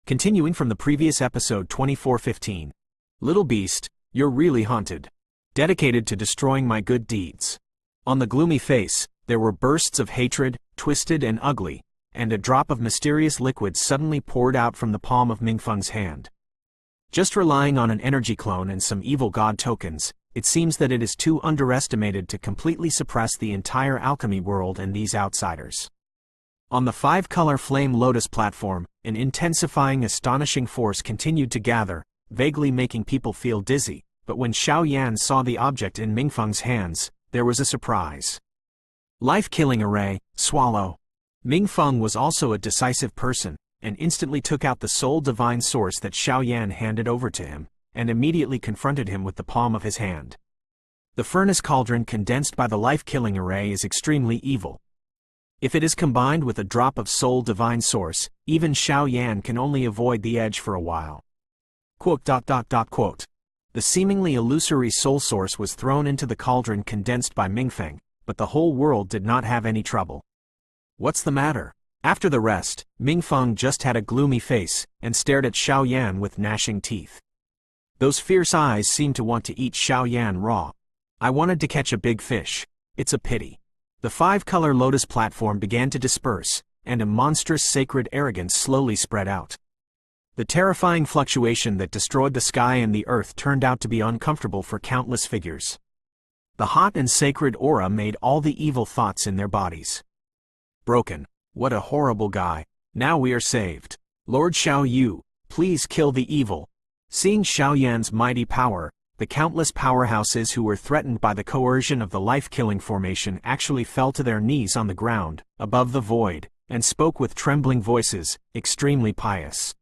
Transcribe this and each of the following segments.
Continuing from the previous episode 2415. Little beast, you're really haunted. Dedicated to destroying my good deeds. On the gloomy face, there were bursts of hatred, twisted and ugly, and a drop of mysterious liquid suddenly poured out from the palm of Mingfeng's hand. Just relying on an energy clone and some evil god tokens, it seems that it is too underestimated to completely suppress the entire alchemy world and these outsiders. On the 5-color flame lotus platform, an intensifying astonishing force continued to gather, vaguely making people feel dizzy, but when Xiao Yan saw the object in Mingfeng's hands, there was a surprise. Life-killing array, swallow. Mingfeng was also a decisive person, and instantly took out the sole divine source that Xiao Yan handed over to him, and immediately confronted him with the palm of his hand. The furnace cauldron condensed by the life-killing array is extremely evil. If it is combined with a drop of soul divine source, even Xiao Yan can only avoid the edge for a while. The seemingly illusory soul source was thrown into the cauldron condensed by Mingfeng, but the whole world did not have any trouble. What's the matter? After the rest, Mingfeng just had a gloomy face, and stared at Xiao Yan with gnashing teeth. Those fierce eyes seemed to want to eat Xiao Yan raw. I wanted to catch a big fish. It's a pity. The 5-color lotus platform began to disperse, and a monstrous sacred arrogance slowly spread out. The terrifying fluctuation that destroyed the sky and the earth turned out to be uncomfortable for countless figures. The hot and sacred aura made all the evil thoughts in their bodies. Broken. What a horrible guy. Now we are saved. Lord Xiao Yu, please kill the evil. Seeing Xiao Yan's mighty power, the countless powerhouses who were threatened by the coercion of the life-killing formation actually fell to their knees on the ground, above the void, and spoke with trembling voices, extremely pious.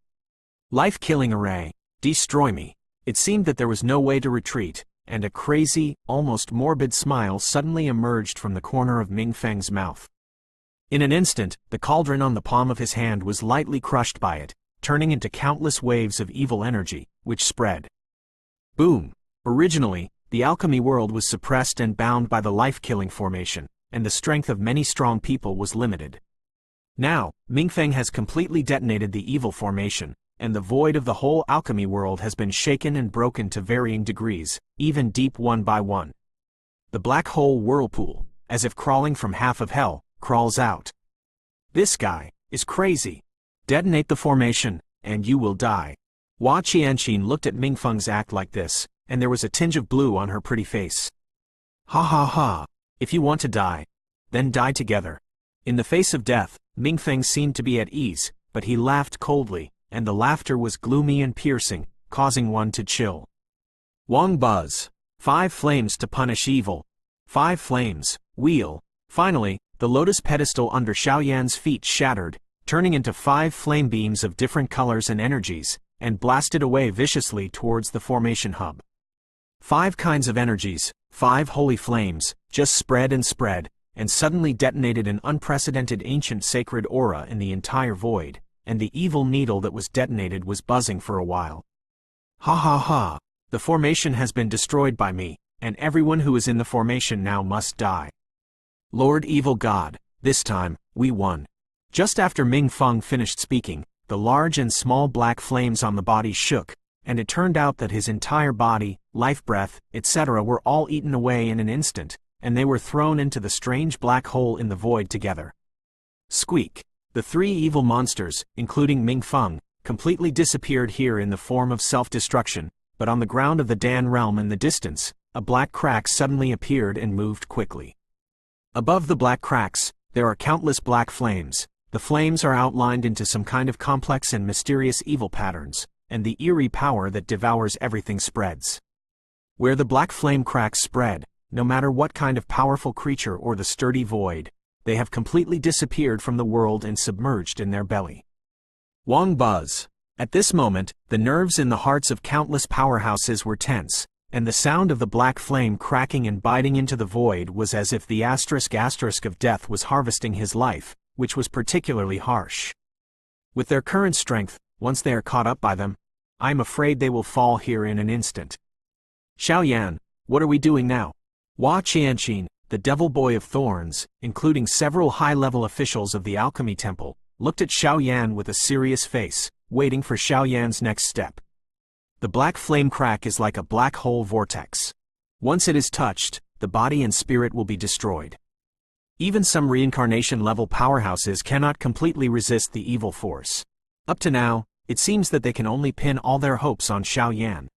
Life-killing array, destroy me. It seemed that there was no way to retreat, and a crazy, almost morbid smile suddenly emerged from the corner of Mingfeng's mouth. In an instant, the cauldron on the palm of his hand was lightly crushed by it, turning into countless waves of evil energy, which spread. Boom! Originally, the alchemy world was suppressed and bound by the life-killing formation, and the strength of many strong people was limited. Now, Mingfeng has completely detonated the evil formation, and the void of the whole alchemy world has been shaken and broken to varying degrees, even deep one by one. The black hole whirlpool, as if crawling from half of hell, crawls out. This guy is crazy. Detonate the formation, and you will die. Hua Qianqin looked at Mingfeng's act like this, and there was a tinge of blue on her pretty face. Ha ha ha. If you want to die, then die together. In the face of death, Mingfeng seemed to be at ease, but he laughed coldly, and the laughter was gloomy and piercing, causing one to chill. Wang buzz. 5 flames to punish evil. 5 flames, wheel. Finally, the lotus pedestal under Xiao Yan's feet shattered, turning into 5 flame beams of different colors and energies, and blasted away viciously towards the formation hub. 5 kinds of energies, 5 holy flames, just spread, and suddenly detonated an unprecedented ancient sacred aura in the entire void, and the evil needle that was detonated was buzzing for a while. Ha ha ha! The formation has been destroyed by me, and everyone who is in the formation now must die. Lord Evil God, this time, we won. Just after Mingfeng finished speaking, the large and small black flames on the body shook, and it turned out that his entire body, life breath, etc. were all eaten away in an instant, and they were thrown into the strange black hole in the void together. Squeak! The 3 evil monsters, including Mingfeng, completely disappeared here in the form of self-destruction, but on the ground of the Dan realm in the distance, a black crack suddenly appeared and moved quickly. Above the black cracks, there are countless black flames. The flames are outlined into some kind of complex and mysterious evil patterns, and the eerie power that devours everything spreads. Where the black flame cracks spread, no matter what kind of powerful creature or the sturdy void, they have completely disappeared from the world and submerged in their belly. Wang buzz. At this moment, the nerves in the hearts of countless powerhouses were tense, and the sound of the black flame cracking and biting into the void was as if the asterisk of death was harvesting his life, which was particularly harsh. With their current strength, once they are caught up by them, I am afraid they will fall here in an instant. Xiao Yan, what are we doing now? Hua Qianqin, the devil boy of thorns, including several high-level officials of the alchemy temple, looked at Xiao Yan with a serious face, waiting for Xiaoyan's next step. The black flame crack is like a black hole vortex. Once it is touched, the body and spirit will be destroyed. Even some reincarnation-level powerhouses cannot completely resist the evil force. Up to now, it seems that they can only pin all their hopes on Xiaoyan.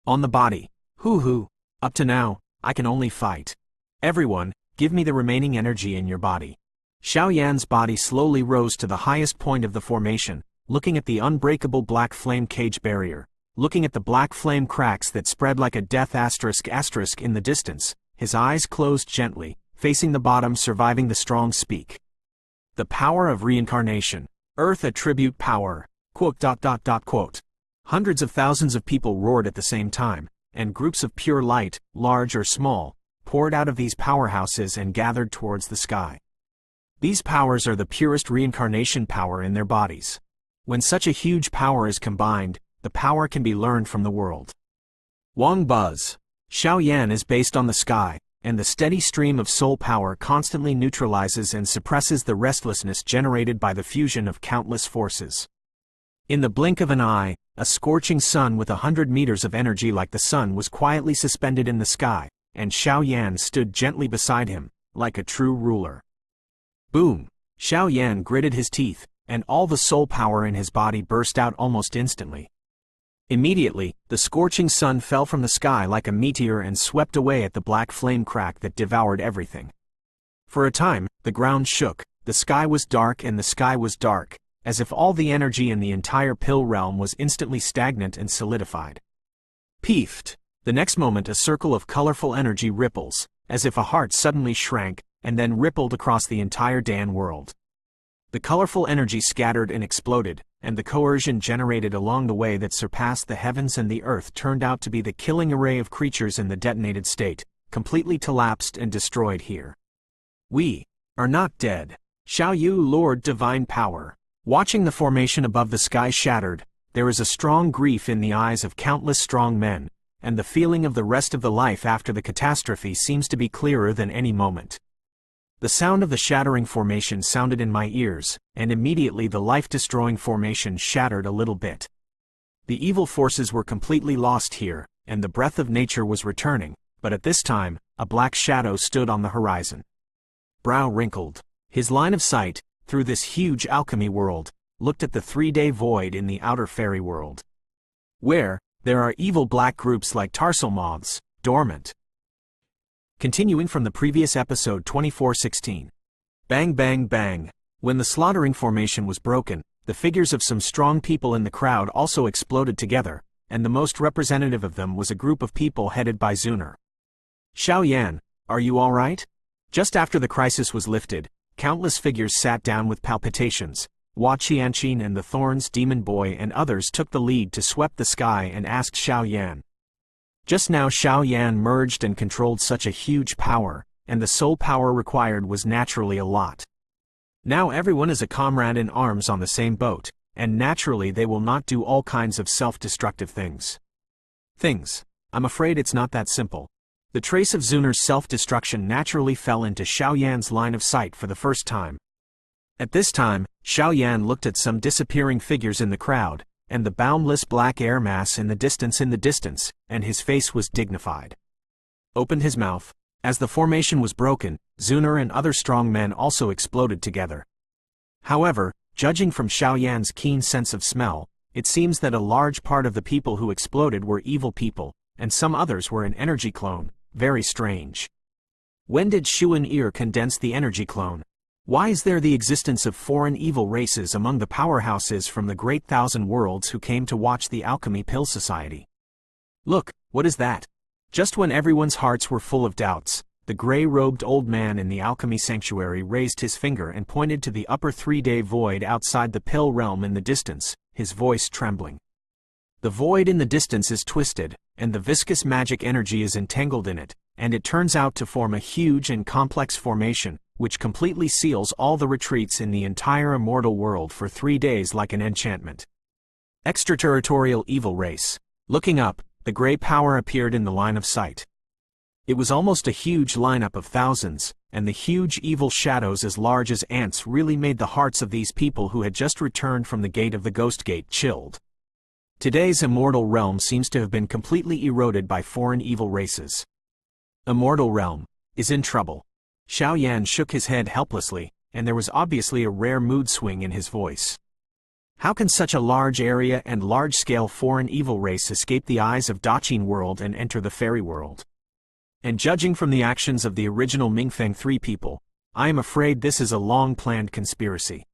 On the body. Hoo-hoo. Up to now, I can only fight. Everyone, give me the remaining energy in your body. Xiaoyan's body slowly rose to the highest point of the formation, looking at the unbreakable black flame cage barrier, looking at the black flame cracks that spread like a death asterisk in the distance. His eyes closed gently, facing the bottom, surviving the strong speak. The power of reincarnation. Earth attribute power. Quote. Hundreds of thousands of people roared at the same time, and groups of pure light, large or small, poured out of these powerhouses and gathered towards the sky. These powers are the purest reincarnation power in their bodies. When such a huge power is combined, the power can be learned from the world. Wang Buzz. Xiaoyan is based on the sky, and the steady stream of soul power constantly neutralizes and suppresses the restlessness generated by the fusion of countless forces. In the blink of an eye, a scorching sun with 100 meters of energy like the sun was quietly suspended in the sky, and Xiaoyan stood gently beside him, like a true ruler. Boom! Xiaoyan gritted his teeth, and all the soul power in his body burst out almost instantly. Immediately, the scorching sun fell from the sky like a meteor and swept away at the black flame crack that devoured everything. For a time, the ground shook, the sky was dark and the sky was dark, as if all the energy in the entire pill realm was instantly stagnant and solidified. Peefed! The next moment a circle of colorful energy ripples, as if a heart suddenly shrank, and then rippled across the entire Dan world. The colorful energy scattered and exploded, and the coercion generated along the way that surpassed the heavens and the earth turned out to be the killing array of creatures in the detonated state, completely collapsed and destroyed here. We are not dead. Xiaoyu Lord Divine Power. Watching the formation above the sky shattered, there is a strong grief in the eyes of countless strong men, and the feeling of the rest of the life after the catastrophe seems to be clearer than any moment. The sound of the shattering formation sounded in my ears, and immediately the life-destroying formation shattered a little bit. The evil forces were completely lost here, and the breath of nature was returning, but at this time, a black shadow stood on the horizon. Brow wrinkled. His line of sight, through this huge alchemy world, looked at the 3-day void in the outer fairy world. Where, there are evil black groups like tarsal moths, dormant. Continuing from the previous episode 2416. Bang bang bang. When the slaughtering formation was broken, the figures of some strong people in the crowd also exploded together, and the most representative of them was a group of people headed by Zuner. Xiaoyan, are you all right? Just after the crisis was lifted, countless figures sat down with palpitations. Hua Qianqin and the Thorns Demon Boy and others took the lead to sweep the sky and asked Xiaoyan. Just now Xiaoyan merged and controlled such a huge power, and the soul power required was naturally a lot. Now everyone is a comrade in arms on the same boat, and naturally they will not do all kinds of self-destructive things. I'm afraid it's not that simple. The trace of Zuner's self-destruction naturally fell into Xiaoyan's line of sight for the first time. At this time, Xiaoyan looked at some disappearing figures in the crowd, and the boundless black air mass in the distance, and his face was dignified. Opened his mouth. As the formation was broken, Zuner and other strong men also exploded together. However, judging from Xiaoyan's keen sense of smell, it seems that a large part of the people who exploded were evil people, and some others were an energy clone. Very strange. When did Xuan Ir condense the energy clone? Why is there the existence of foreign evil races among the powerhouses from the Great Thousand Worlds who came to watch the Alchemy Pill Society? Look, what is that? Just when everyone's hearts were full of doubts, the gray-robed old man in the Alchemy Sanctuary raised his finger and pointed to the upper 3-day void outside the pill realm in the distance, his voice trembling. The void in the distance is twisted, and the viscous magic energy is entangled in it, and it turns out to form a huge and complex formation, which completely seals all the retreats in the entire immortal world for 3 days like an enchantment. Extraterritorial evil race. Looking up, the gray power appeared in the line of sight. It was almost a huge lineup of thousands, and the huge evil shadows as large as ants really made the hearts of these people who had just returned from the gate of the Ghost Gate chilled. Today's immortal realm seems to have been completely eroded by foreign evil races. Immortal realm is in trouble. Xiao Yan shook his head helplessly, and there was obviously a rare mood swing in his voice. How can such a large area and large-scale foreign evil race escape the eyes of Daqin world and enter the fairy world? And judging from the actions of the original Mingfeng 3 people, I am afraid this is a long-planned conspiracy.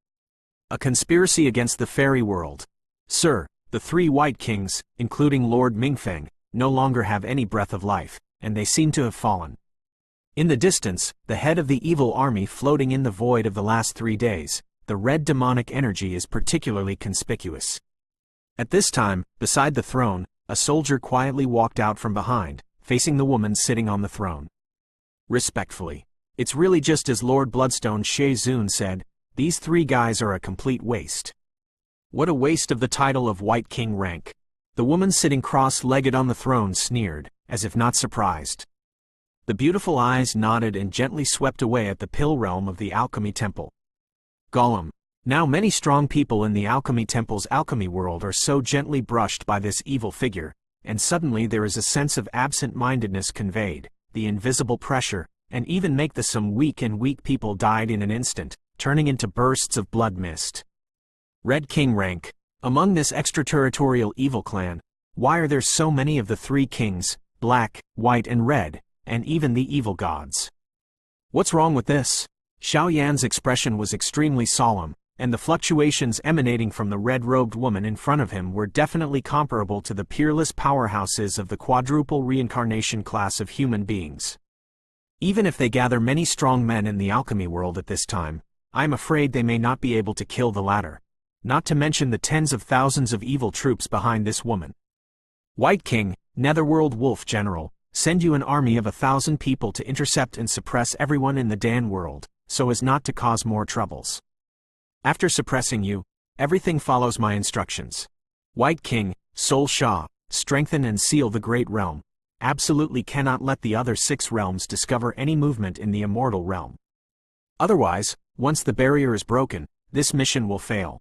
A conspiracy against the fairy world. Sir, the 3 White Kings, including Lord Mingfeng, no longer have any breath of life, and they seem to have fallen. In the distance, the head of the evil army floating in the void of the last 3 days, the red demonic energy is particularly conspicuous. At this time, beside the throne, a soldier quietly walked out from behind, facing the woman sitting on the throne. Respectfully, it's really just as Lord Bloodstone She Zun said, these 3 guys are a complete waste. What a waste of the title of White King rank. The woman sitting cross-legged on the throne sneered, as if not surprised. The beautiful eyes nodded and gently swept away at the pill realm of the alchemy temple. Gollum. Now many strong people in the alchemy temple's alchemy world are so gently brushed by this evil figure, and suddenly there is a sense of absent-mindedness conveyed, the invisible pressure, and even make some weak people died in an instant, turning into bursts of blood mist. Red King rank. Among this extraterritorial evil clan, why are there so many of the 3 kings, black, white and red, and even the evil gods? What's wrong with this? Xiao Yan's expression was extremely solemn, and the fluctuations emanating from the red-robed woman in front of him were definitely comparable to the peerless powerhouses of the quadruple reincarnation class of human beings. Even if they gather many strong men in the alchemy world at this time, I'm afraid they may not be able to kill the latter, not to mention the tens of thousands of evil troops behind this woman. White King, Netherworld Wolf General, send you an army of 1,000 people to intercept and suppress everyone in the Dan world, so as not to cause more troubles. After suppressing you, everything follows my instructions. White King, Sol Sha, strengthen and seal the Great Realm. Absolutely cannot let the other 6 realms discover any movement in the immortal realm. Otherwise, once the barrier is broken, this mission will fail.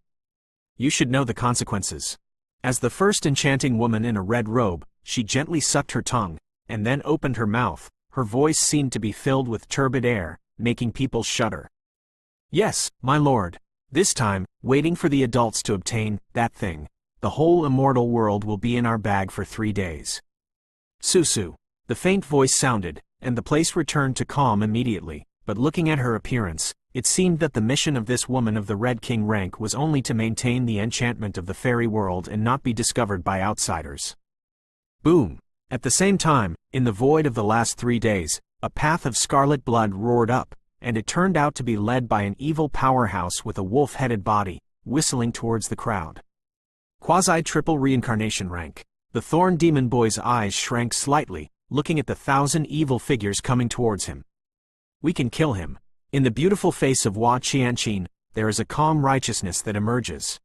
You should know the consequences. As the first enchanting woman in a red robe, she gently sucked her tongue, and then opened her mouth. Her voice seemed to be filled with turbid air, making people shudder. Yes, my lord. This time, waiting for the adults to obtain that thing, the whole immortal world will be in our bag for 3 days. Susu. The faint voice sounded, and the place returned to calm immediately, but looking at her appearance, it seemed that the mission of this woman of the Red King rank was only to maintain the enchantment of the fairy world and not be discovered by outsiders. Boom. At the same time, in the void of the last 3 days, a path of scarlet blood roared up, and it turned out to be led by an evil powerhouse with a wolf-headed body, whistling towards the crowd. Quasi-triple reincarnation rank. The Thorn Demon Boy's eyes shrank slightly, looking at the 1,000 evil figures coming towards him. We can kill him. In the beautiful face of Hua Qianqin, there is a calm righteousness that emerges.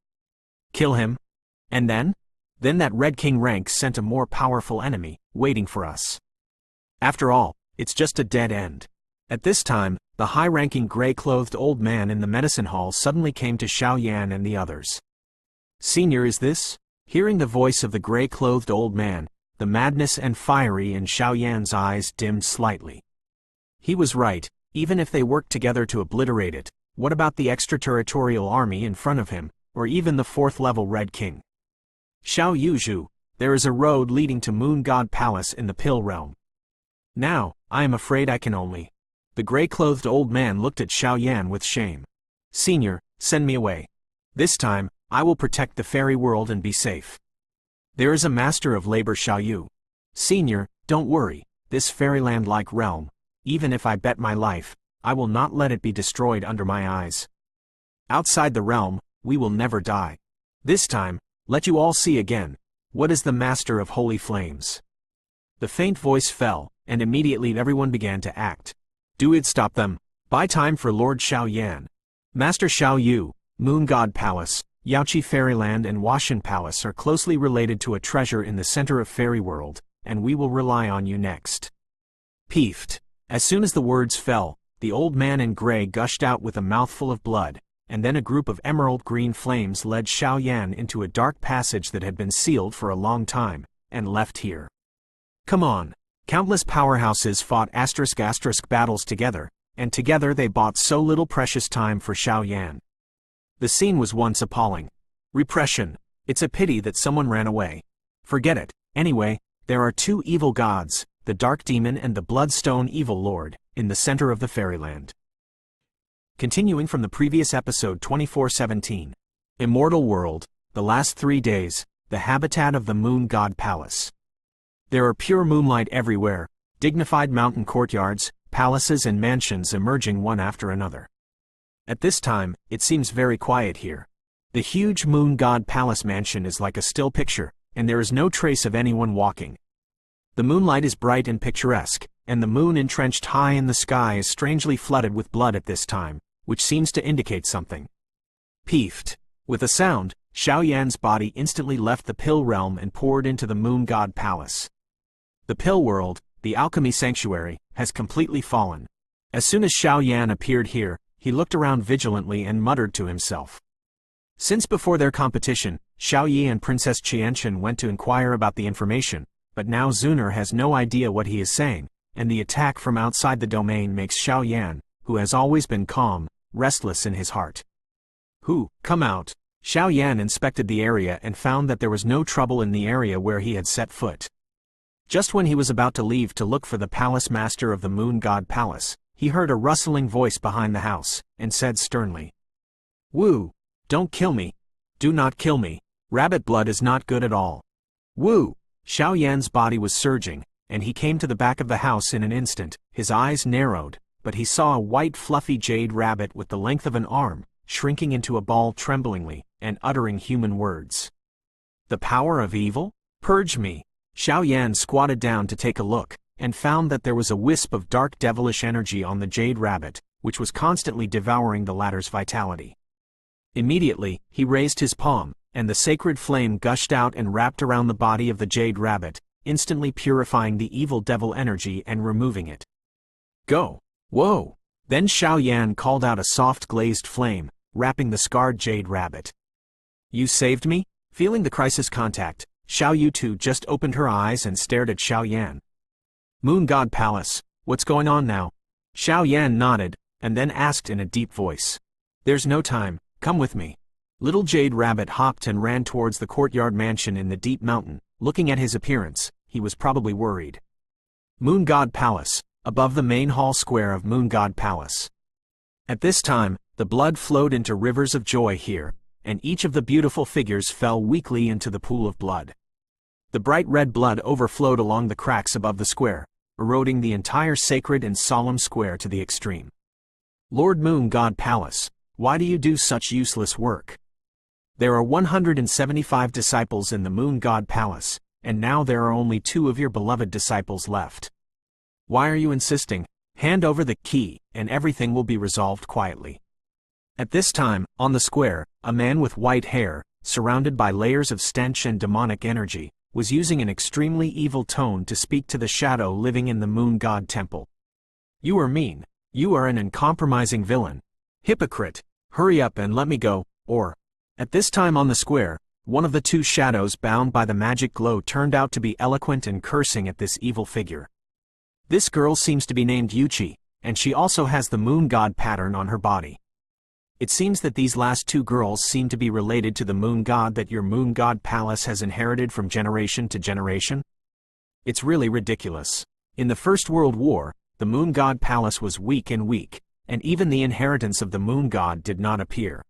Kill him? And then? Then that Red King rank sent a more powerful enemy, waiting for us. After all, it's just a dead end. At this time, the high-ranking gray-clothed old man in the medicine hall suddenly came to Xiao Yan and the others. Senior, is this? Hearing the voice of the gray-clothed old man, the madness and fiery in Xiao Yan's eyes dimmed slightly. He was right, even if they worked together to obliterate it, what about the extraterritorial army in front of him, or even the 4th-level Red King? Xiao Yuzhu, there is a road leading to Moon God Palace in the Pill Realm. Now, I am afraid I can only. The gray-clothed old man looked at Xiao Yan with shame. Senior, send me away. This time, I will protect the fairy world and be safe. There is a master of labor, Xiao Yu. Senior, don't worry, this fairyland-like realm, even if I bet my life, I will not let it be destroyed under my eyes. Outside the realm, we will never die. This time, let you all see again, what is the master of holy flames. The faint voice fell, and immediately everyone began to act. Do it, stop them. Buy time for Lord Xiao Yan. Master Xiao Yu, Moon God Palace, Yaoqi Fairyland and Washan Palace are closely related to a treasure in the center of Fairy World, and we will rely on you next. Peefed. As soon as the words fell, the old man in gray gushed out with a mouthful of blood, and then a group of emerald-green flames led Xiao Yan into a dark passage that had been sealed for a long time, and left here. Come on. Countless powerhouses fought *** battles together, and together they bought so little precious time for Xiao Yan. The scene was once appalling. Repression. It's a pity that someone ran away. Forget it. Anyway, there are two evil gods, the Dark Demon and the Bloodstone Evil Lord, in the center of the fairyland. Continuing from the previous episode 2417. Immortal World, the last 3 days, the habitat of the Moon God Palace. There are pure moonlight everywhere, dignified mountain courtyards, palaces and mansions emerging one after another. At this time, it seems very quiet here. The huge Moon God Palace mansion is like a still picture, and there is no trace of anyone walking. The moonlight is bright and picturesque, and the moon entrenched high in the sky is strangely flooded with blood at this time, which seems to indicate something. Peefed. With a sound, Xiao Yan's body instantly left the pill realm and poured into the Moon God Palace. The pill world, the alchemy sanctuary, has completely fallen. As soon as Xiao Yan appeared here, he looked around vigilantly and muttered to himself. Since before their competition, Xiao Yi and Princess Qianchen went to inquire about the information, but now Zuner has no idea what he is saying, and the attack from outside the domain makes Xiao Yan, who has always been calm, restless in his heart. Come out. Xiao Yan inspected the area and found that there was no trouble in the area where he had set foot. Just when he was about to leave to look for the palace master of the Moon God Palace, he heard a rustling voice behind the house, and said sternly, "Wu! Don't kill me. Do not kill me. Rabbit blood is not good at all." Wu! Xiao Yan's body was surging, and he came to the back of the house in an instant. His eyes narrowed, but he saw a white fluffy jade rabbit with the length of an arm, shrinking into a ball tremblingly, and uttering human words. The power of evil? Purge me! Xiao Yan squatted down to take a look, and found that there was a wisp of dark devilish energy on the jade rabbit, which was constantly devouring the latter's vitality. Immediately, he raised his palm, and the sacred flame gushed out and wrapped around the body of the jade rabbit, instantly purifying the evil devil energy and removing it. Go! Whoa! Then Xiao Yan called out a soft glazed flame, wrapping the scarred jade rabbit. You saved me? Feeling the crisis contact, Xiao Yu just opened her eyes and stared at Xiao Yan. Moon God Palace, what's going on now? Xiao Yan nodded, and then asked in a deep voice. There's no time, come with me. Little Jade Rabbit hopped and ran towards the courtyard mansion in the deep mountain. Looking at his appearance, he was probably worried. Moon God Palace, above the main hall square of Moon God Palace. At this time, the blood flowed into rivers of joy here, and each of the beautiful figures fell weakly into the pool of blood. The bright red blood overflowed along the cracks above the square, eroding the entire sacred and solemn square to the extreme. Lord Moon God Palace, why do you do such useless work? There are 175 disciples in the Moon God Palace, and now there are only 2 of your beloved disciples left. Why are you insisting? Hand over the key, and everything will be resolved quietly. At this time, on the square, a man with white hair, surrounded by layers of stench and demonic energy, was using an extremely evil tone to speak to the shadow living in the Moon God Temple. You are mean. You are an uncompromising villain. Hypocrite, hurry up and let me go, or... At this time on the square, one of the 2 shadows bound by the magic glow turned out to be eloquent and cursing at this evil figure. This girl seems to be named Yueqi, and she also has the Moon God pattern on her body. It seems that these last 2 girls seem to be related to the Moon God that your Moon God Palace has inherited from generation to generation. It's really ridiculous. In the First World War, the Moon God Palace was weak, and even the inheritance of the Moon God did not appear.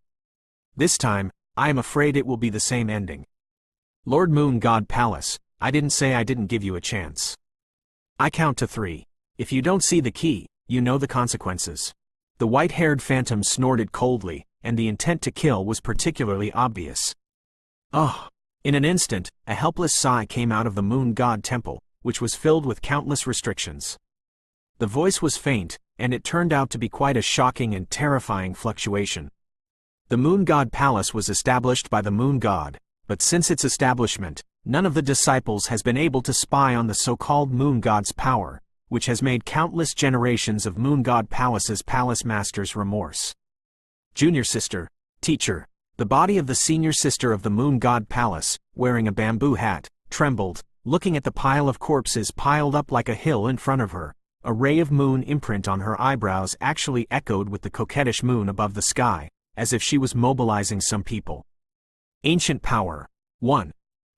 This time, I am afraid it will be the same ending. Lord Moon God Palace, I didn't say I didn't give you a chance. I count to 3. If you don't see the key, you know the consequences. The white-haired phantom snorted coldly, and the intent to kill was particularly obvious. Oh! In an instant, a helpless sigh came out of the Moon God Temple, which was filled with countless restrictions. The voice was faint, and it turned out to be quite a shocking and terrifying fluctuation. The Moon God Palace was established by the Moon God, but since its establishment, none of the disciples has been able to spy on the so-called Moon God's power, which has made countless generations of Moon God Palace's palace masters remorse. Junior sister, teacher. The body of the senior sister of the Moon God Palace, wearing a bamboo hat, trembled, looking at the pile of corpses piled up like a hill in front of her. A ray of moon imprint on her eyebrows actually echoed with the coquettish moon above the sky, as if she was mobilizing some people. Ancient power. 1,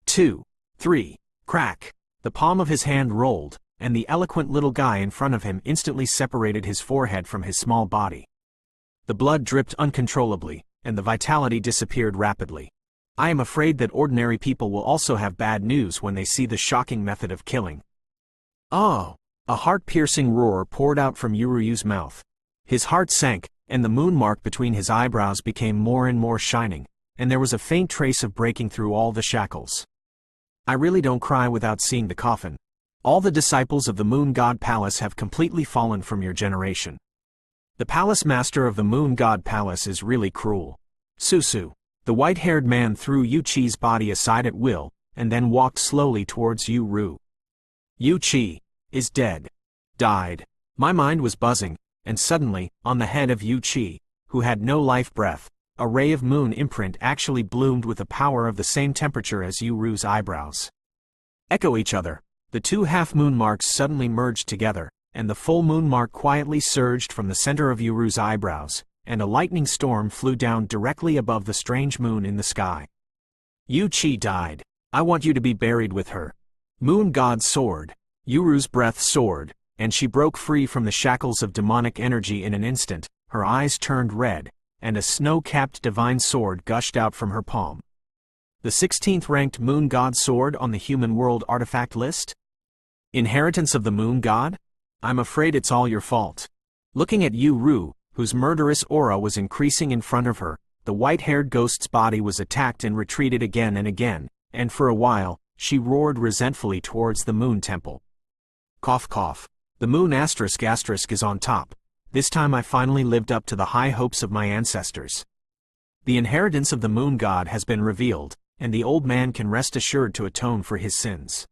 2, 3, crack. The palm of his hand rolled, and the eloquent little guy in front of him instantly separated his forehead from his small body. The blood dripped uncontrollably, and the vitality disappeared rapidly. I am afraid that ordinary people will also have bad news when they see the shocking method of killing. Oh! A heart-piercing roar poured out from Yueru's mouth. His heart sank, and the moon mark between his eyebrows became more and more shining, and there was a faint trace of breaking through all the shackles. I really don't cry without seeing the coffin. All the disciples of the Moon God Palace have completely fallen from your generation. The palace master of the Moon God Palace is really cruel. Susu. The white-haired man threw Yueqi's body aside at will, and then walked slowly towards Yueru. Yueqi is dead. Died. My mind was buzzing, and suddenly, on the head of Yueqi, who had no life breath, a ray of moon imprint actually bloomed with a power of the same temperature as Yueru's eyebrows. Echo each other. The two half-moon marks suddenly merged together, and the full moon mark quietly surged from the center of Yueru's eyebrows, and a lightning storm flew down directly above the strange moon in the sky. Yueqi died. I want you to be buried with her. Moon God soared. Yueru's breath soared, and she broke free from the shackles of demonic energy in an instant. Her eyes turned red, and a snow-capped divine sword gushed out from her palm. The 16th ranked Moon God sword on the human world artifact list? Inheritance of the Moon God? I'm afraid it's all your fault. Looking at Yueru, whose murderous aura was increasing in front of her, the white-haired ghost's body was attacked and retreated again and again, and for a while, she roared resentfully towards the Moon Temple. Cough cough. The moon asterisk is on top. This time I finally lived up to the high hopes of my ancestors. The inheritance of the Moon God has been revealed, and the old man can rest assured to atone for his sins.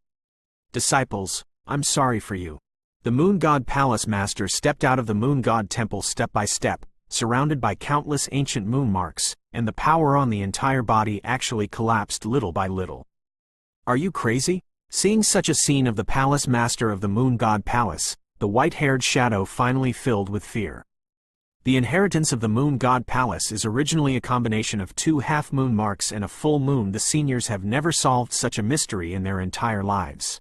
Disciples, I'm sorry for you. The Moon God Palace Master stepped out of the Moon God Temple step by step, surrounded by countless ancient moon marks, and the power on the entire body actually collapsed little by little. Are you crazy? Seeing such a scene of the Palace Master of the Moon God Palace, the white-haired shadow finally filled with fear. The inheritance of the Moon God Palace is originally a combination of two half-moon marks and a full moon. The seniors have never solved such a mystery in their entire lives.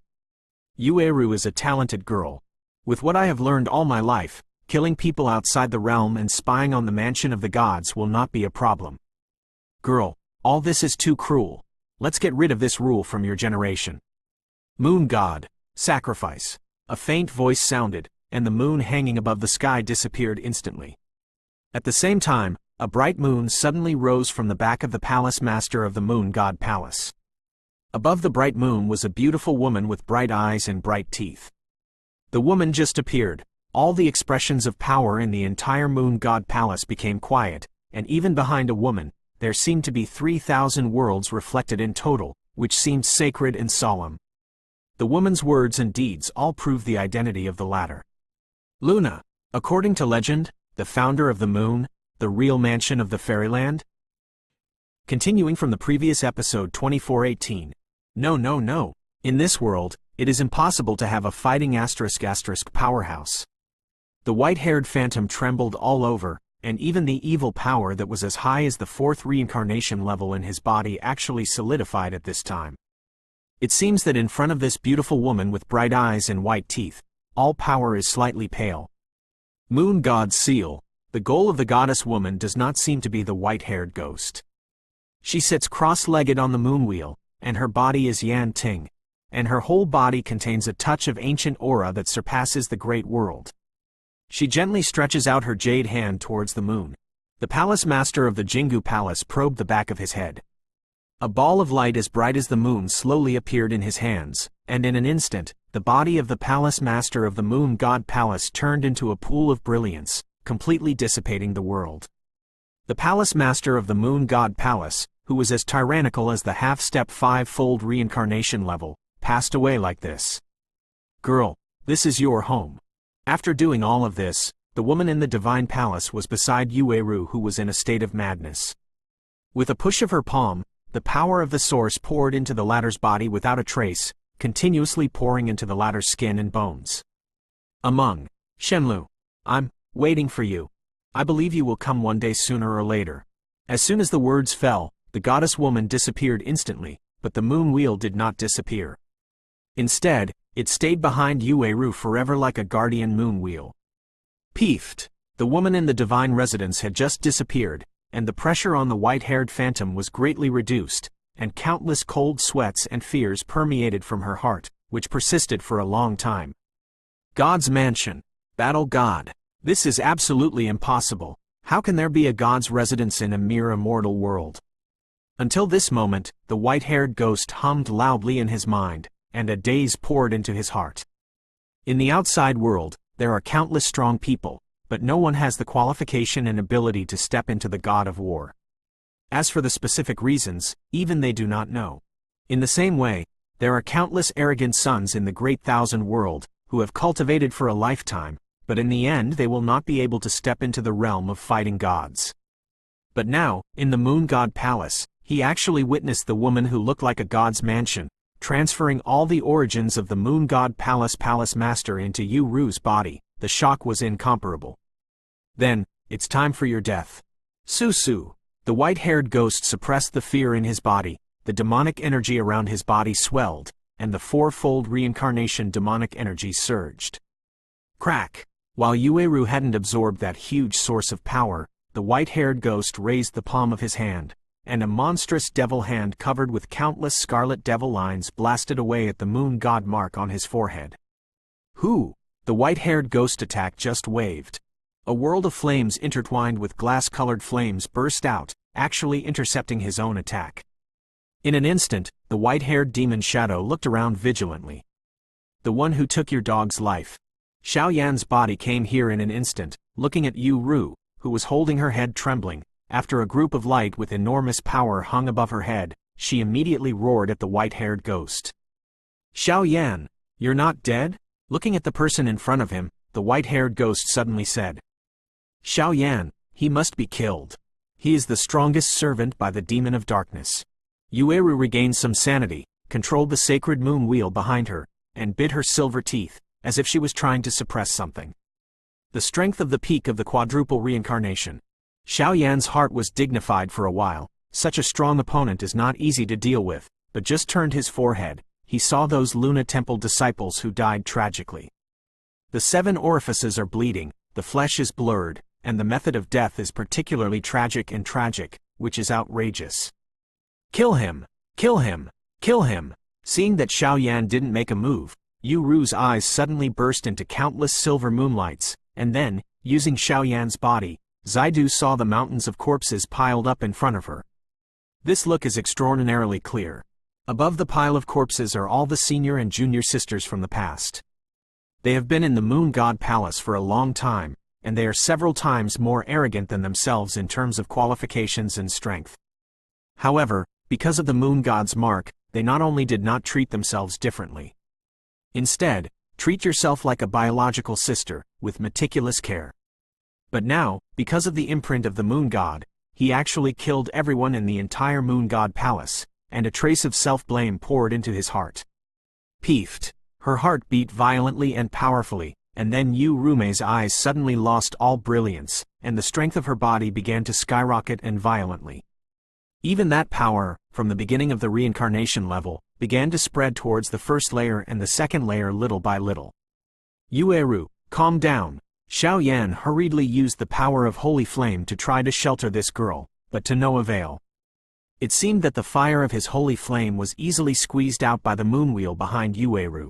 Yueru is a talented girl. With what I have learned all my life, killing people outside the realm and spying on the mansion of the gods will not be a problem. Girl, all this is too cruel. Let's get rid of this rule from your generation. Moon God, sacrifice. A faint voice sounded, and the moon hanging above the sky disappeared instantly. At the same time, a bright moon suddenly rose from the back of the palace master of the Moon God Palace. Above the bright moon was a beautiful woman with bright eyes and bright teeth. The woman just appeared. All the expressions of power in the entire Moon God Palace became quiet, and even behind a woman, there seemed to be 3,000 worlds reflected in total, which seemed sacred and solemn. The woman's words and deeds all prove the identity of the latter. Luna, according to legend, the founder of the moon, the real mansion of the fairyland? Continuing from the previous episode 2418. No. In this world, it is impossible to have a fighting *** powerhouse. The white-haired phantom trembled all over, and even the evil power that was as high as the 4th reincarnation level in his body actually solidified at this time. It seems that in front of this beautiful woman with bright eyes and white teeth, all power is slightly pale. Moon God's seal. The goal of the goddess woman does not seem to be the white-haired ghost. She sits cross-legged on the moon wheel, and her body is Yan Ting, and her whole body contains a touch of ancient aura that surpasses the great world. She gently stretches out her jade hand towards the moon. The palace master of the Jingu Palace probed the back of his head. A ball of light as bright as the moon slowly appeared in his hands, and in an instant, the body of the palace master of the Moon God Palace turned into a pool of brilliance, completely dissipating the world. The palace master of the Moon God Palace, who was as tyrannical as the half-step 5-fold reincarnation level, passed away like this. Girl, This is your home. After doing all of this, the woman in the divine palace was beside Yueru, who was in a state of madness. With a push of her palm, the power of the source poured into the latter's body without a trace, continuously pouring into the latter's skin and bones. Among, Shenlu, I'm waiting for you. I believe you will come one day sooner or later. As soon as the words fell, the goddess woman disappeared instantly, but the moon wheel did not disappear. Instead, it stayed behind Yueru forever like a guardian moon wheel. Btth, the woman in the divine residence had just disappeared, and the pressure on the white-haired phantom was greatly reduced, and countless cold sweats and fears permeated from her heart, which persisted for a long time. God's mansion. Battle God. This is absolutely impossible. How can there be a god's residence in a mere immortal world? Until this moment, the white-haired ghost hummed loudly in his mind, and a daze poured into his heart. In the outside world, there are countless strong people, but no one has the qualification and ability to step into the god of war. As for the specific reasons, even they do not know. In the same way, there are countless arrogant sons in the great thousand world, who have cultivated for a lifetime, but in the end they will not be able to step into the realm of fighting gods. But now, in the moon god palace, he actually witnessed the woman who looked like a god's mansion, transferring all the origins of the moon god palace master into Yueru's body. The shock was incomparable. Then, it's time for your death. Su. The white-haired ghost suppressed the fear in his body, the demonic energy around his body swelled, and the fourfold reincarnation demonic energy surged. Crack! While Yueru hadn't absorbed that huge source of power, the white-haired ghost raised the palm of his hand, and a monstrous devil hand covered with countless scarlet devil lines blasted away at the moon god mark on his forehead. Who? The white-haired ghost attack just waved. A world of flames intertwined with glass-colored flames burst out, actually intercepting his own attack. In an instant, the white-haired demon shadow looked around vigilantly. The one who took your dog's life. Xiao Yan's body came here in an instant, looking at Yueru, who was holding her head trembling. After a group of light with enormous power hung above her head, she immediately roared at the white-haired ghost. Xiao Yan, you're not dead? Looking at the person in front of him, the white-haired ghost suddenly said. Xiao Yan, he must be killed. He is the strongest servant by the demon of darkness. Yueru regained some sanity, controlled the sacred moon wheel behind her, and bit her silver teeth, as if she was trying to suppress something. The strength of the peak of the quadruple reincarnation. Xiao Yan's heart was dignified for a while. Such a strong opponent is not easy to deal with, but just turned his forehead. He saw those Luna Temple disciples who died tragically. The 7 orifices are bleeding, the flesh is blurred, and the method of death is particularly tragic, which is outrageous. Kill him! Kill him! Kill him! Seeing that Xiao Yan didn't make a move, Yueru's eyes suddenly burst into countless silver moonlights, and then, using Xiao Yan's body, Zaidu saw the mountains of corpses piled up in front of her. This look is extraordinarily clear. Above the pile of corpses are all the senior and junior sisters from the past. They have been in the moon god palace for a long time, and they are several times more arrogant than themselves in terms of qualifications and strength. However, because of the moon god's mark, they not only did not treat themselves differently. Instead, treat yourself like a biological sister, with meticulous care. But now, because of the imprint of the moon god, he actually killed everyone in the entire moon god palace, and a trace of self-blame poured into his heart. Btth. Her heart beat violently and powerfully, and then Yueru's eyes suddenly lost all brilliance, and the strength of her body began to skyrocket and violently. Even that power, from the beginning of the reincarnation level, began to spread towards the first layer and the second layer little by little. Yueru, calm down. Xiao Yan hurriedly used the power of holy flame to try to shelter this girl, but to no avail. It seemed that the fire of his holy flame was easily squeezed out by the moon wheel behind Yueru.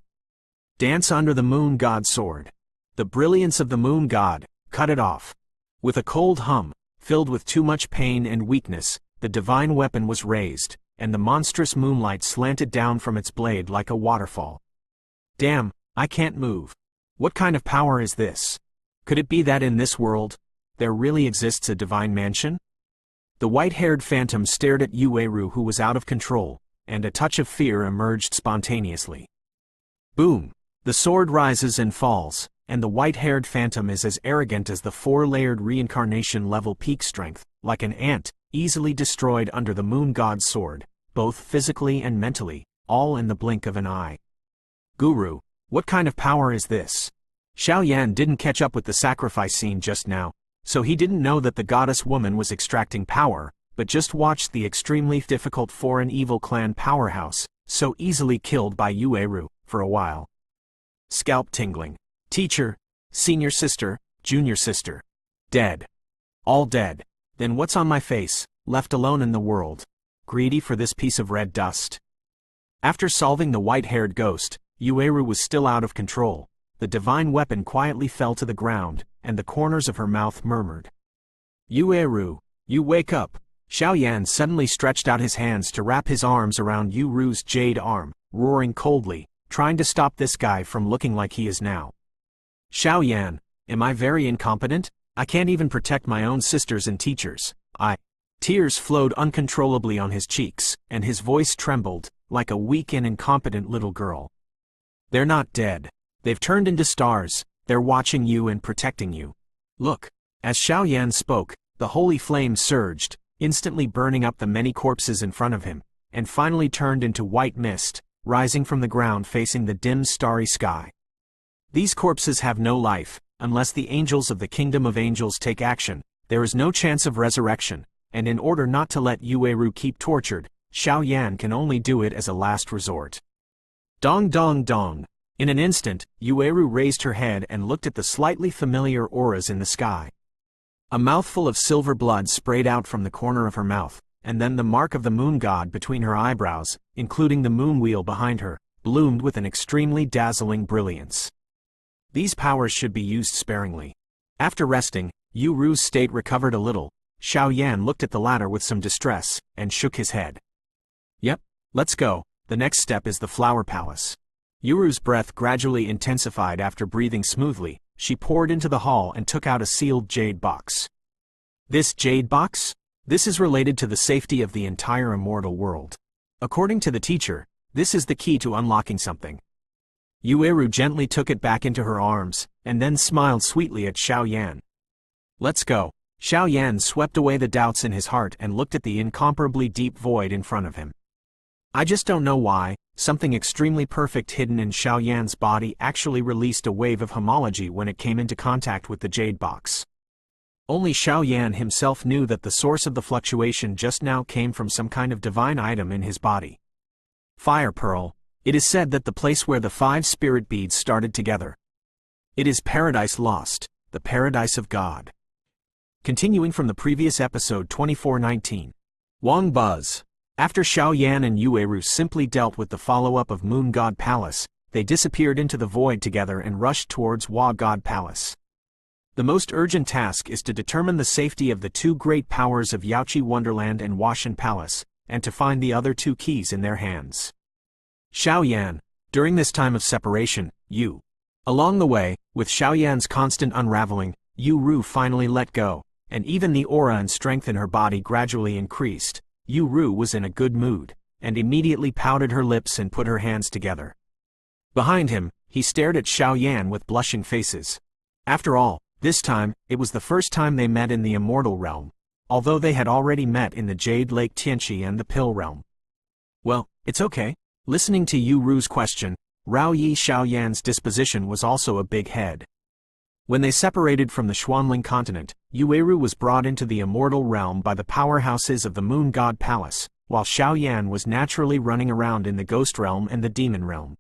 Dance under the moon god's sword. The brilliance of the moon god, cut it off. With a cold hum, filled with too much pain and weakness, the divine weapon was raised, and the monstrous moonlight slanted down from its blade like a waterfall. Damn, I can't move. What kind of power is this? Could it be that in this world, there really exists a divine mansion? The white-haired phantom stared at Yueru, who was out of control, and a touch of fear emerged spontaneously. Boom! The sword rises and falls, and the white-haired phantom is as arrogant as the four-layered reincarnation-level peak strength, like an ant, easily destroyed under the moon god's sword, both physically and mentally, all in the blink of an eye. Guru, what kind of power is this? Xiao Yan didn't catch up with the sacrifice scene just now, so he didn't know that the goddess woman was extracting power, but just watched the extremely difficult foreign evil clan powerhouse, so easily killed by Yueru, for a while. Scalp tingling. Teacher, senior sister, junior sister. Dead. All dead. Then what's on my face, left alone in the world? Greedy for this piece of red dust. After solving the white-haired ghost, Yueru was still out of control. The divine weapon quietly fell to the ground, and the corners of her mouth murmured. Yueru, you wake up. Xiao Yan suddenly stretched out his hands to wrap his arms around Yueru's jade arm, roaring coldly, trying to stop this guy from looking like he is now. Xiao Yan, am I very incompetent? I can't even protect my own sisters and teachers. Tears flowed uncontrollably on his cheeks, and his voice trembled, like a weak and incompetent little girl. They're not dead. They've turned into stars. They're watching you and protecting you. Look. As Xiao Yan spoke, the holy flame surged, instantly burning up the many corpses in front of him, and finally turned into white mist, rising from the ground facing the dim starry sky. These corpses have no life. Unless the angels of the kingdom of angels take action, there is no chance of resurrection, and in order not to let Yueru keep tortured, Xiao Yan can only do it as a last resort. Dong dong dong. In an instant, Yueru raised her head and looked at the slightly familiar auras in the sky. A mouthful of silver blood sprayed out from the corner of her mouth, and then the mark of the moon god between her eyebrows, including the moon wheel behind her, bloomed with an extremely dazzling brilliance. These powers should be used sparingly. After resting, Yueru's state recovered a little. Xiao Yan looked at the latter with some distress, and shook his head. Yep, let's go. The next step is the flower palace. Yueru's breath gradually intensified after breathing smoothly. She poured into the hall and took out a sealed jade box. This jade box? This is related to the safety of the entire immortal world. According to the teacher, this is the key to unlocking something. Yueru gently took it back into her arms, and then smiled sweetly at Xiao Yan. Let's go. Xiao Yan swept away the doubts in his heart and looked at the incomparably deep void in front of him. I just don't know why, something extremely perfect hidden in Xiao Yan's body actually released a wave of homology when it came into contact with the jade box. Only Xiao Yan himself knew that the source of the fluctuation just now came from some kind of divine item in his body. Fire pearl. It is said that the place where the 5 spirit beads started together. It is Paradise Lost, the Paradise of God. Continuing from the previous episode 2419. Wang Buzz. After Xiao Yan and Yueru simply dealt with the follow-up of Moon God Palace, they disappeared into the void together and rushed towards Wa God Palace. The most urgent task is to determine the safety of the 2 great powers of Yueqi Wonderland and Washan Palace, and to find the other 2 keys in their hands. Xiao Yan, during this time of separation, Along the way, with Xiao Yan's constant unraveling, Yueru finally let go, and even the aura and strength in her body gradually increased. Yueru was in a good mood, and immediately pouted her lips and put her hands together. Behind him, he stared at Xiao Yan with blushing faces. After all, this time, it was the first time they met in the immortal realm, although they had already met in the Jade Lake Tianqi and the Pill realm. Well, it's okay. Listening to Yueru's question, Rao Yi Xiao Yan's disposition was also a big head. When they separated from the Xuanling continent, Yueru was brought into the immortal realm by the powerhouses of the Moon God Palace, while Xiao Yan was naturally running around in the ghost realm and the demon realm.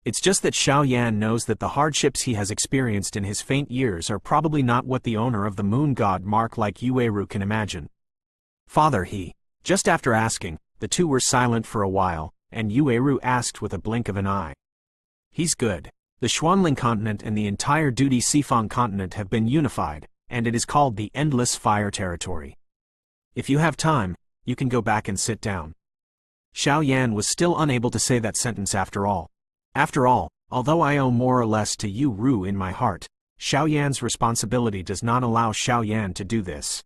It's just that Xiao Yan knows that the hardships he has experienced in his faint years are probably not what the owner of the Moon God mark like Yueru can imagine. Father, just after asking, the 2 were silent for a while, and Yueru asked with a blink of an eye. He's good. The Xuanling continent and the entire Duty Sifang continent have been unified, and it is called the Endless Fire Territory. If you have time, you can go back and sit down. Xiao Yan was still unable to say that sentence after all. After all, although I owe more or less to Yueru in my heart, Xiao Yan's responsibility does not allow Xiao Yan to do this.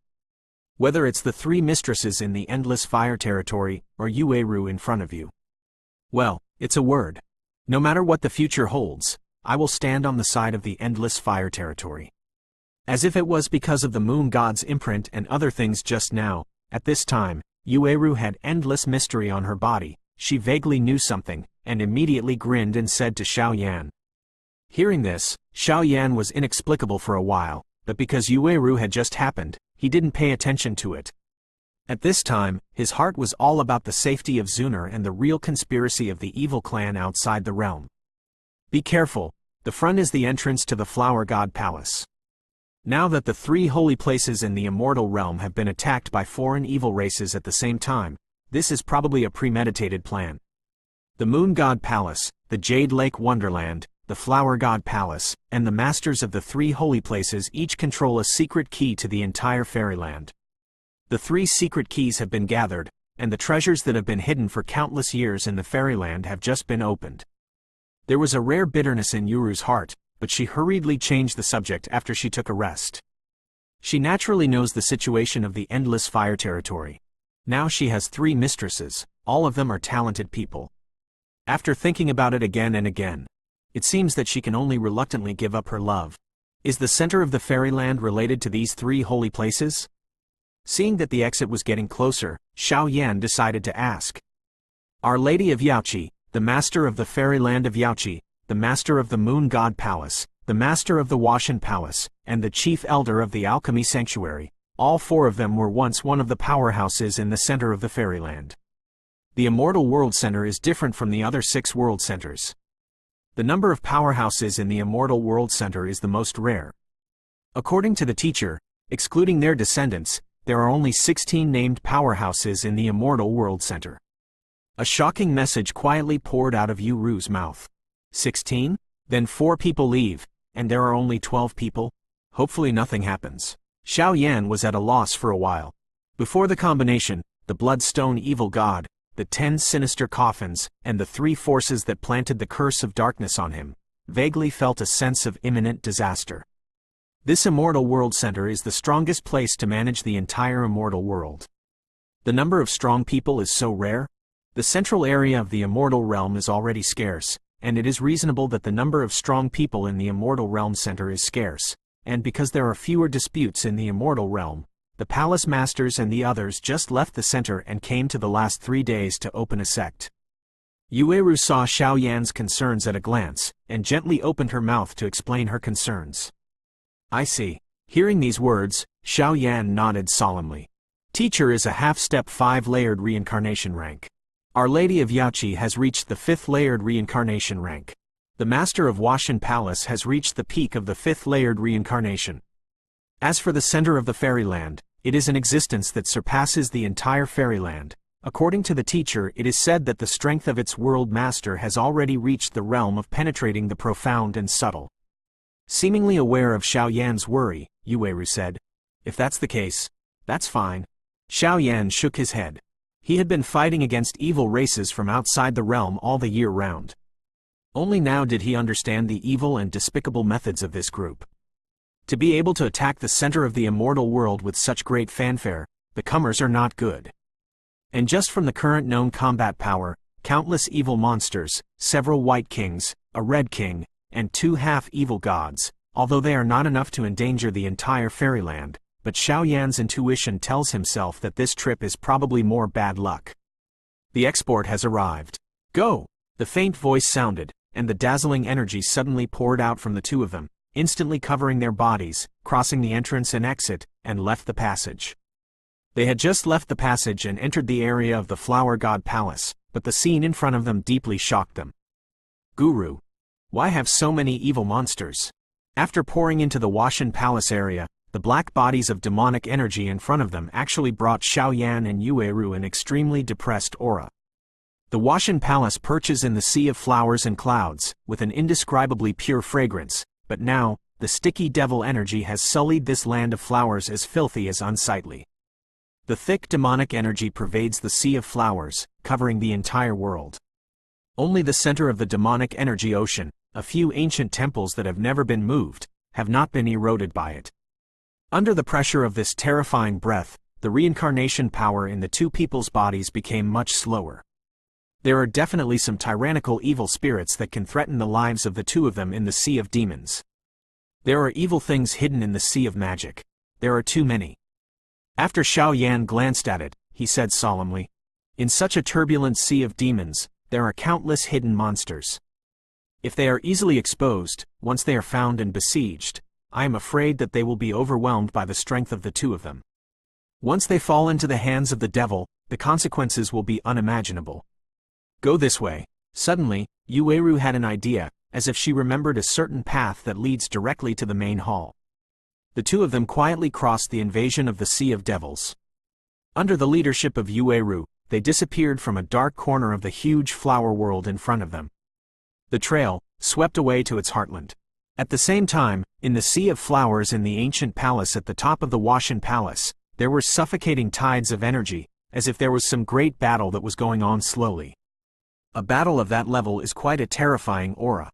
Whether it's the 3 mistresses in the Endless Fire Territory, or Yueru in front of you. Well, it's a word. No matter what the future holds, I will stand on the side of the endless fire territory. As if it was because of the moon god's imprint and other things just now, at this time, Yueru had endless mystery on her body. She vaguely knew something, and immediately grinned and said to Xiao Yan. Hearing this, Xiao Yan was inexplicable for a while, but because Yueru had just happened, he didn't pay attention to it. At this time, his heart was all about the safety of Zunar and the real conspiracy of the evil clan outside the realm. Be careful, the front is the entrance to the Flower God Palace. Now that the 3 holy places in the immortal realm have been attacked by foreign evil races at the same time, this is probably a premeditated plan. The Moon God Palace, the Jade Lake Wonderland, the Flower God Palace, and the Masters of the 3 holy places each control a secret key to the entire fairyland. The 3 secret keys have been gathered, and the treasures that have been hidden for countless years in the fairyland have just been opened. There was a rare bitterness in Yueru's heart, but she hurriedly changed the subject after she took a rest. She naturally knows the situation of the endless fire territory. Now she has 3 mistresses, all of them are talented people. After thinking about it again and again, it seems that she can only reluctantly give up her love. Is the center of the fairyland related to these 3 holy places? Seeing that the exit was getting closer, Xiao Yan decided to ask. Our Lady of Yueqi, the Master of the Fairyland of Yueqi, the Master of the Moon God Palace, the Master of the Washan Palace, and the Chief Elder of the Alchemy Sanctuary, all 4 of them were once one of the powerhouses in the center of the fairyland. The Immortal World Center is different from the other 6 world centers. The number of powerhouses in the Immortal World Center is the most rare. According to the teacher, excluding their descendants, there are only 16 named powerhouses in the Immortal World Center. A shocking message quietly poured out of Yueru's mouth. 16? Then 4 people leave, and there are only 12 people? Hopefully nothing happens. Xiao Yan was at a loss for a while. Before the combination, the Bloodstone Evil God, the 10 sinister coffins, and the 3 forces that planted the curse of darkness on him, vaguely felt a sense of imminent disaster. This Immortal World Center is the strongest place to manage the entire immortal world. The number of strong people is so rare. The central area of the immortal realm is already scarce, and it is reasonable that the number of strong people in the Immortal Realm Center is scarce, and because there are fewer disputes in the Immortal Realm, the Palace Masters and the others just left the center and came to the last 3 days to open a sect. Yueru saw Xiao Yan's concerns at a glance, and gently opened her mouth to explain her concerns. I see. Hearing these words, Xiao Yan nodded solemnly. Teacher is a half-step 5-layered reincarnation rank. Our Lady of Yueqi has reached the 5th layered reincarnation rank. The Master of Washan Palace has reached the peak of the 5th layered reincarnation. As for the center of the fairyland, it is an existence that surpasses the entire fairyland. According to the teacher, it is said that the strength of its world master has already reached the realm of penetrating the profound and subtle. Seemingly aware of Xiao Yan's worry, Yueru said, If that's the case, that's fine. Xiao Yan shook his head. He had been fighting against evil races from outside the realm all the year round. Only now did he understand the evil and despicable methods of this group. To be able to attack the center of the immortal world with such great fanfare, the comers are not good. And just from the current known combat power, countless evil monsters, several white kings, a red king, and 2 half-evil gods, although they are not enough to endanger the entire fairyland, but Xiao Yan's intuition tells himself that this trip is probably more bad luck. The export has arrived. Go! The faint voice sounded, and the dazzling energy suddenly poured out from the 2 of them, instantly covering their bodies, crossing the entrance and exit, and left the passage. They had just left the passage and entered the area of the Flower God Palace, but the scene in front of them deeply shocked them. Guru! Why have so many evil monsters? After pouring into the Washan Palace area, the black bodies of demonic energy in front of them actually brought Xiao Yan and Yueru an extremely depressed aura. The Washan Palace perches in the sea of flowers and clouds, with an indescribably pure fragrance, but now, the sticky devil energy has sullied this land of flowers as filthy as unsightly. The thick demonic energy pervades the sea of flowers, covering the entire world. Only the center of the demonic energy ocean, a few ancient temples that have never been moved, have not been eroded by it. Under the pressure of this terrifying breath, the reincarnation power in the 2 people's bodies became much slower. There are definitely some tyrannical evil spirits that can threaten the lives of the two of them in the Sea of Demons. There are evil things hidden in the Sea of Magic. There are too many. After Xiao Yan glanced at it, he said solemnly, "In such a turbulent sea of demons, there are countless hidden monsters. If they are easily exposed, once they are found and besieged, I am afraid that they will be overwhelmed by the strength of the two of them. Once they fall into the hands of the devil, the consequences will be unimaginable. Go this way." Suddenly, Yueru had an idea, as if she remembered a certain path that leads directly to the main hall. The two of them quietly crossed the invasion of the Sea of Devils. Under the leadership of Yueru, they disappeared from a dark corner of the huge flower world in front of them. The trail swept away to its heartland. At the same time, in the Sea of Flowers in the ancient palace at the top of the Washan Palace, there were suffocating tides of energy, as if there was some great battle that was going on slowly. A battle of that level is quite a terrifying aura.